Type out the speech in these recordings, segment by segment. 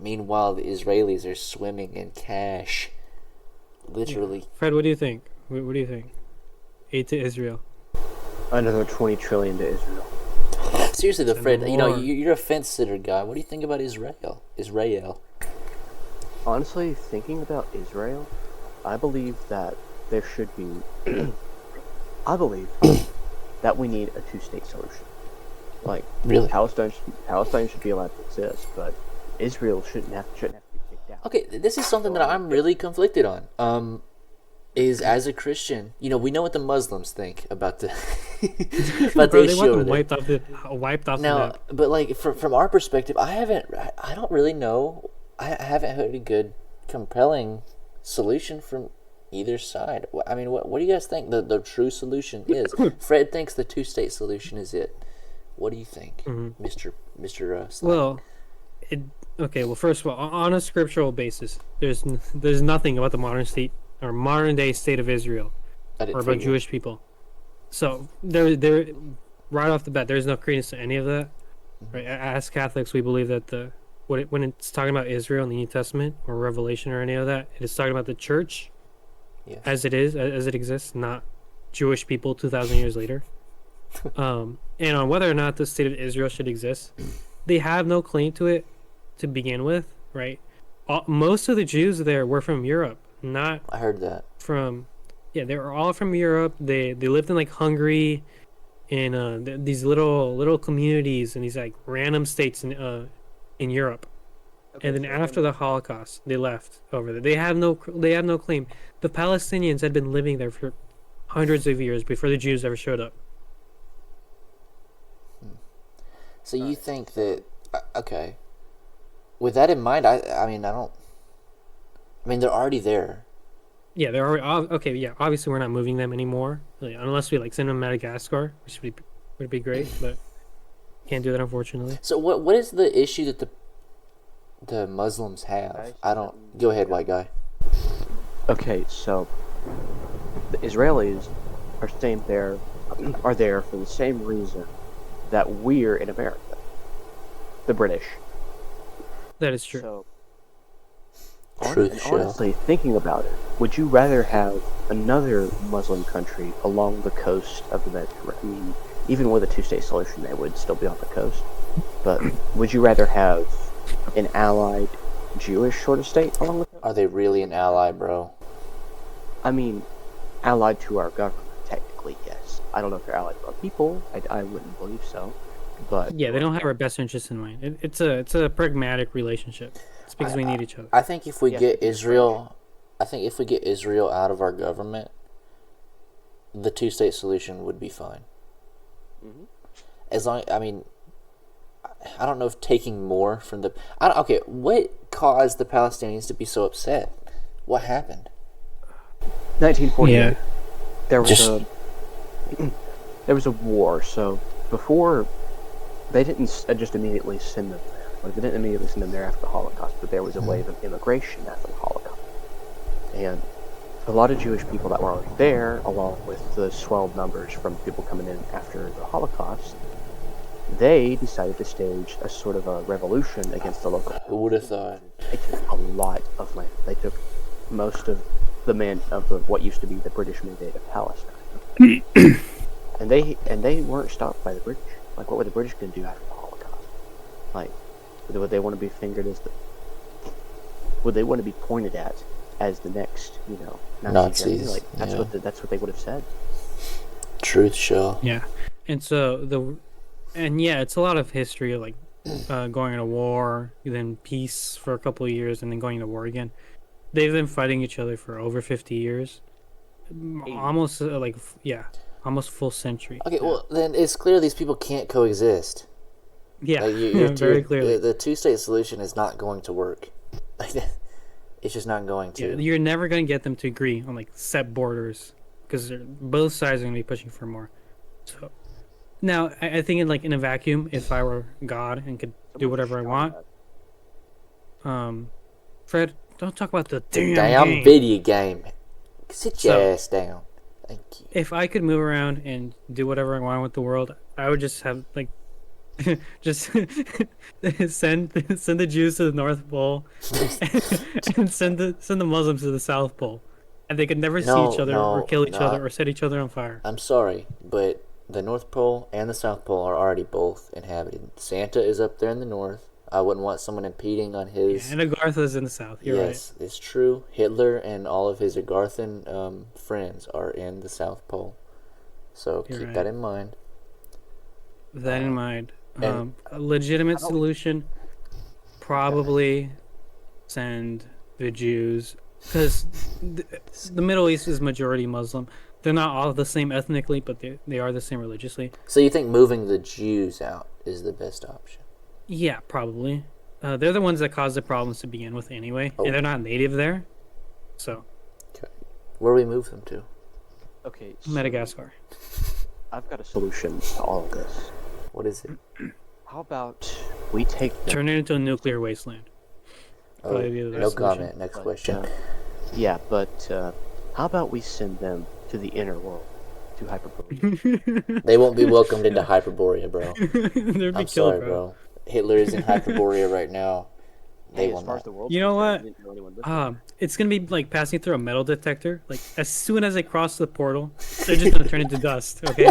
Meanwhile, the Israelis are swimming in cash. Literally. Fred, what do you think? What do you think? Aid to Israel. Another 20 trillion to Israel. Seriously though, Send Fred, more. you're a fence sitter guy. What do you think about Israel? Honestly, thinking about Israel, I believe that there should be. I believe that we need a two-state solution. Like, Really? Palestine should be allowed to exist, but Israel shouldn't have to be kicked out. Okay, this is something that I'm really conflicted on. Is as a Christian, we know what the Muslims think about the about Bro, the they issue want over them there. wiped off the Now, map. but like from our perspective, I don't really know. I haven't heard a good, compelling solution from either side. I mean, what do you guys think the true solution is? Fred thinks the two-state solution is it. What do you think, Mister Sly? Well, okay. Well, first of all, on a scriptural basis, there's nothing about the modern day state of Israel I or didn't about figure. Jewish people. So there, right off the bat, there's no credence to any of that. Right? As Catholics, we believe that when it's talking about Israel in the New Testament or Revelation or any of that, it is talking about the church Yes. as it exists, not Jewish people 2,000 years later. And on whether or not the state of Israel should exist, they have no claim to it to begin with, right? Most of the Jews there were from Europe, not I heard that. from. Yeah, they were all from Europe. They lived in like Hungary, in these little communities in these like random states in Europe. And then after the Holocaust, they left over there. They have no claim. The Palestinians had been living there for hundreds of years before the Jews ever showed up. So you think that okay? With that in mind, I mean I don't. I mean they're already there. Yeah, they're already okay. Yeah, obviously we're not moving them anymore, like, unless we like send them to Madagascar, which would be great, but can't do that unfortunately. So what is the issue that the Muslims have? I don't. Go ahead, white guy. Okay, so the Israelis are there for the same reason that we're in America, the British. That is true. So, Truth shall. honestly, thinking about it, would you rather have another Muslim country along the coast of the Mediterranean? I mean, even with a two-state solution, they would still be on the coast. But would you rather have an allied Jewish sort of state along the coast? Are they really an ally, bro? I mean, allied to our government, technically, yes. I don't know if they're allied to our people. I wouldn't believe so. But Yeah, they don't have our best interests in mind. It's a pragmatic relationship. It's because we need each other. I think if we Yes, get it is Israel, I think if we get Israel out of our government, the two-state solution would be fine. Mhm. As long, I mean, I don't know if taking more from the. Okay, what caused the Palestinians to be so upset? What happened? 1948. Yeah. There was Just- a there was a war. So before, they didn't just immediately send them there. Like, they didn't immediately send them there after the Holocaust, but there was a wave of immigration after the Holocaust, and a lot of Jewish people that were already there, along with the swelled numbers from people coming in after the Holocaust, they decided to stage a sort of a revolution against the local. Who would have thought? They took a lot of land. They took most of what used to be the British Mandate of Palestine. and they weren't stopped by the British. Like, what were the British going to do after the Holocaust? Like, would they want to be fingered as would they want to be pointed at as the next, Nazi Germany? Nazis, Like, that's yeah. what they would have said. Truth shall. Yeah, and so it's a lot of history of like going to war, then peace for a couple of years, and then going to war again. They've been fighting each other for over 50 years, almost almost full century. Okay, well then it's clear these people can't coexist. Yeah, Like, you're very clearly. The two-state solution is not going to work. Like, it's just not going to. Yeah, you're never gonna get them to agree on like set borders because both sides are gonna be pushing for more. So now I think in a vacuum, if I were God and could do whatever I want, Fred, don't talk about the damn game. video game. Sit your So- ass down. Thank you. If I could move around and do whatever I want with the world, I would just have like Just send the Jews to the North Pole and send the Muslims to the South Pole, and they could never see each other or kill each other or set each other on fire. I'm sorry, but the North Pole and the South Pole are already both inhabited. Santa is up there in the north. I wouldn't want someone impeding on his. And Agartha is in the south. You're Yes, it's true. Hitler and all of his Agarthan friends are in the South Pole. So You're keep right. that in mind. With that in mind, and a legitimate solution, probably send the Jews, because the Middle East is majority Muslim. They're not all the same ethnically, but they are the same religiously. So you think moving the Jews out is the best option? Yeah, probably. They're the ones that caused the problems to begin with anyway, Oh. and they're not native there. So, Okay. Where do we move them to? Okay, so Madagascar. I've got a solution to all of this. What is it? How about we take them, Turn it into a nuclear wasteland. Oh, Probably be the no best solution. comment. Next but, question. yeah, but how about we send them to the inner world, to Hyperborea? They won't be welcomed into Hyperborea, bro. They'd be I'm killed, sorry, bro. Hitler is in Hyperborea right now. They Hey, will as far not. as the world's You know concerned, what? we didn't know anyone lived there. It's gonna be like passing through a metal detector. Like as soon as they cross the portal, they're just gonna turn into dust. Okay?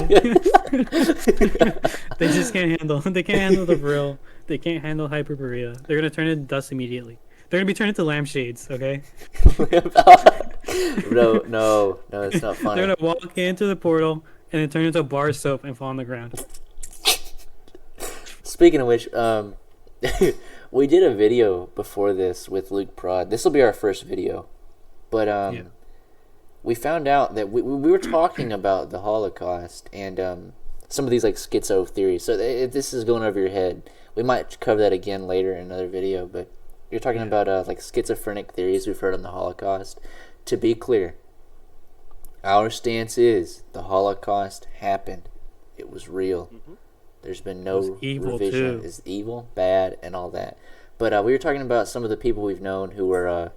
They just can't handle. They can't handle the Vril. They can't handle Hyperborea. They're gonna turn into dust immediately. They're gonna be turned into lampshades. Okay? No, it's not funny. They're gonna walk into the portal and then turn into a bar of soap and fall on the ground. Speaking of which, we did a video before this with Luke Prod. This will be our first video, but Yeah. we found out that we were talking about the Holocaust and some of these like schizo theories. So if this is going over your head, we might cover that again later in another video. But you're talking about like schizophrenic theories we've heard on the Holocaust. To be clear, our stance is the Holocaust happened. It was real. There's been no was evil, revision. too. It's evil, bad, and all that. But we were talking about some of the people we've known who were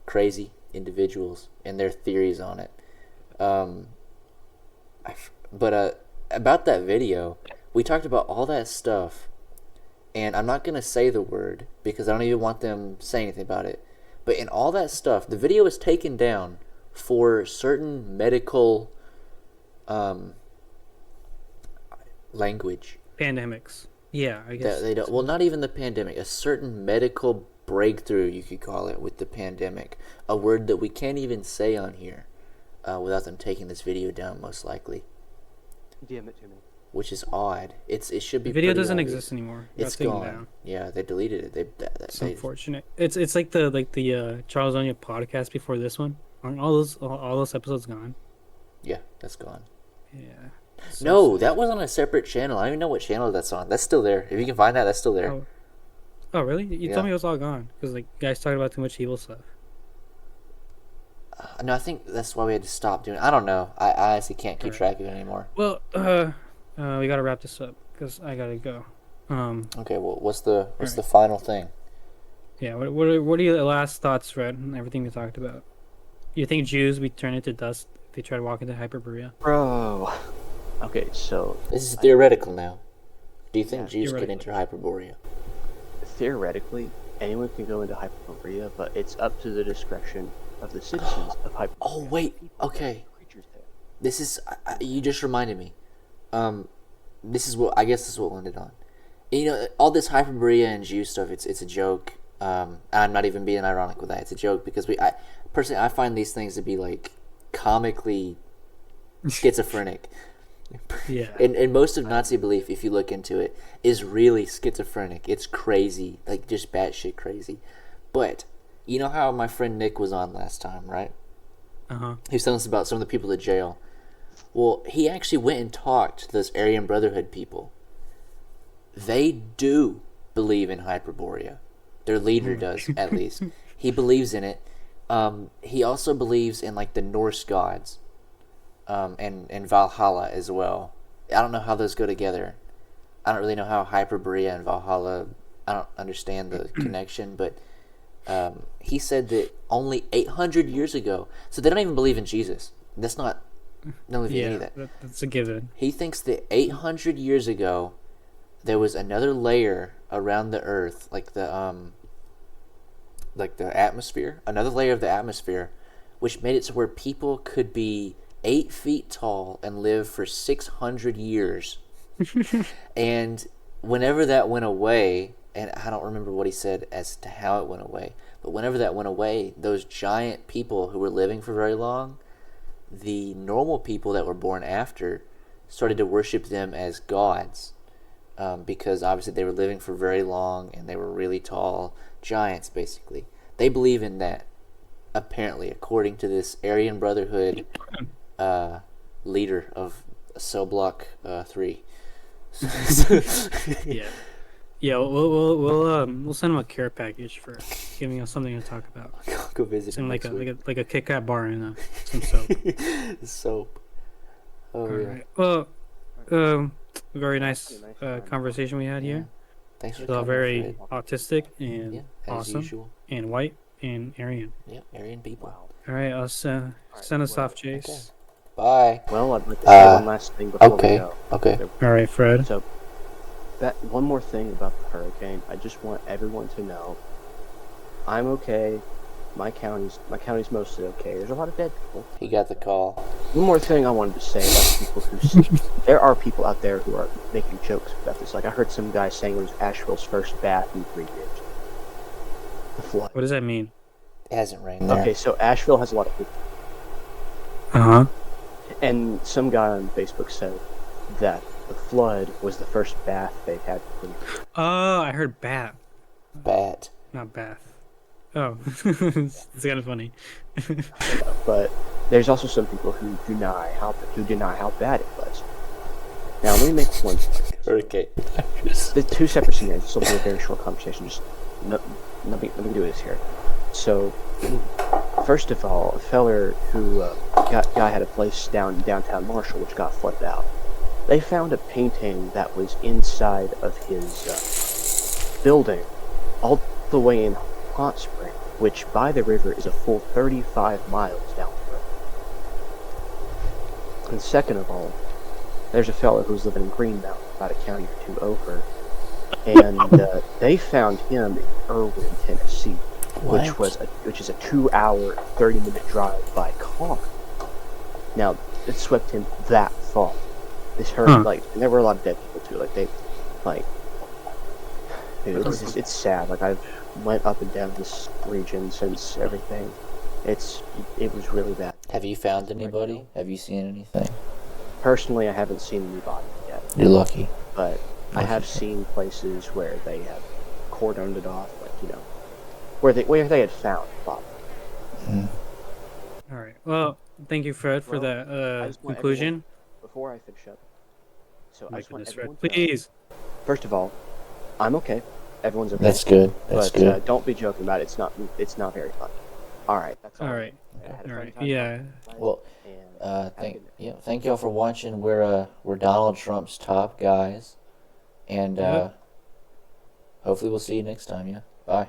crazy individuals and their theories on it. But about that video, we talked about all that stuff, and I'm not going to say the word because I don't even want them saying anything about it. But in all that stuff, the video was taken down for certain medical language Pandemics. Yeah, I guess. that they don't. Well, not even the pandemic. A certain medical breakthrough, you could call it, with the pandemic. A word that we can't even say on here without them taking this video down, most likely. DM it to me. Which is odd. It should be. The video pretty doesn't obvious. exist anymore. It got It's taken gone. down. Yeah, they deleted it. It's unfortunate. It's like the Charles Onya podcast before this one. Aren't all those episodes gone? Yeah, that's gone. Yeah. No, that was on a separate channel. I don't even know what channel that's on. That's still there. If you can find that, that's still there. Oh really? You Yeah. told me it was all gone because like you guys talking about too much evil stuff. No, I think that's why we had to stop doing it. I don't know. I honestly can't keep track of it anymore. Well, we gotta wrap this up because I gotta go. Okay, well, what's the Alright. final thing? Yeah. What are your last thoughts, Fred? On everything we talked about. You think Jews be turned into dust if they try to walk into Hyperborea? Bro. Okay, so This is theoretical now. Do you think Yeah, Jews could theoretically. enter Hyperborea? theoretically, anyone can go into Hyperborea, but it's up to the discretion of the citizens of Hyperborea. Oh, wait. People that Okay. are creatures there. This is you just reminded me. This is what I guess this is what we'll end it on. You know, all this Hyperborea and Jew stuff. It's a joke. I'm not even being ironic with that. It's a joke because personally I find these things to be like comically schizophrenic. Yeah. And most of Nazi belief, if you look into it, is really schizophrenic. It's crazy, like just batshit crazy. But you know how my friend Nick was on last time, right? He was telling us about some of the people in jail. Well, he actually went and talked to those Aryan Brotherhood people. They do believe in Hyperborea. Their leader does, at least. He believes in it. He also believes in like the Norse gods, and Valhalla as well. I don't know how those go together. I don't really know how Hyperborea and Valhalla. I don't understand the connection, but he said that only 800 years ago. So they don't even believe in Jesus. That's not. Don't believe in any Yeah, of that. that's a given. He thinks that 800 years ago, there was another layer around the Earth, like the atmosphere, another layer of the atmosphere, which made it to where people could be 8 feet tall and live for 600 years. And whenever that went away, and I don't remember what he said as to how it went away, but whenever that went away, those giant people who were living for very long, the normal people that were born after started to worship them as gods, because obviously they were living for very long and they were really tall giants, basically. They believe in that, apparently, according to this Aryan Brotherhood leader of Cell Block 3. Yeah. Yeah, we'll send him a care package for giving us something to talk about. Go visit Send him him next week. like a Kit Kat bar and some soap. Soap. Oh, All yeah. right. Well, very nice conversation we had Yeah. here. Thanks for It's all coming, very Fred. autistic and Yeah, as awesome usual. and white and Aryan. Yeah, Aryan people. Wow. All right, I'll send us off, Chase. Okay. Bye. Well, I'd like to say one last thing before we Okay. go. Okay. All right, Fred. So, that one more thing about the hurricane. I just want everyone to know, I'm okay. My county's mostly okay. There's a lot of dead people. He got the call. One more thing I wanted to say about people who there are people out there who are making jokes about this. Like I heard some guy saying it was Asheville's first bath in 3 years. The flood. What does that mean? It hasn't rained there. Okay, so Asheville has a lot of people, Uh-huh. and some guy on Facebook said that the flood was the first bath they've had in 3 years. Oh, I heard bat, Bat. not bath. Oh, it's kind of funny. But there's also some people who deny how bad it was. Now let me make one point. Okay. The two separate scenarios. This will be a very short conversation. Just let me do this here. So, first of all, a feller who guy had a place downtown Marshall which got flooded out. They found a painting that was inside of his building, all the way in Hot Spring, which by the river is a full 35 miles down the road. And second of all, there's a fellow who's living in Green Mountain, about a county or two over, and they found him in Irwin, Tennessee, which is a 2-hour, 30-minute drive by car. Now, it swept him that far. This hurt, and there were a lot of dead people too. It's sad. Like I've went up and down this region since everything. It was really bad. Have you found anybody? Have you seen anything? Personally, I haven't seen anybody yet, You're lucky. but I have seen places where they have cordoned it off, where they had found the body. All right. Well, thank you, Fred, for Well, I that just want conclusion. Before I finish up, so I My just want goodness, Fred. everyone to know, Please. first of all, I'm okay. Everyone's okay. That's good. That's But good. don't be joking about it. It's not very fun. All right. That's all. All right. I had a All fun right. time Yeah. talking to you Well, guys, and thank y'all for watching. We're Donald Trump's top guys, and Yep. hopefully we'll see you next time. Yeah. Bye.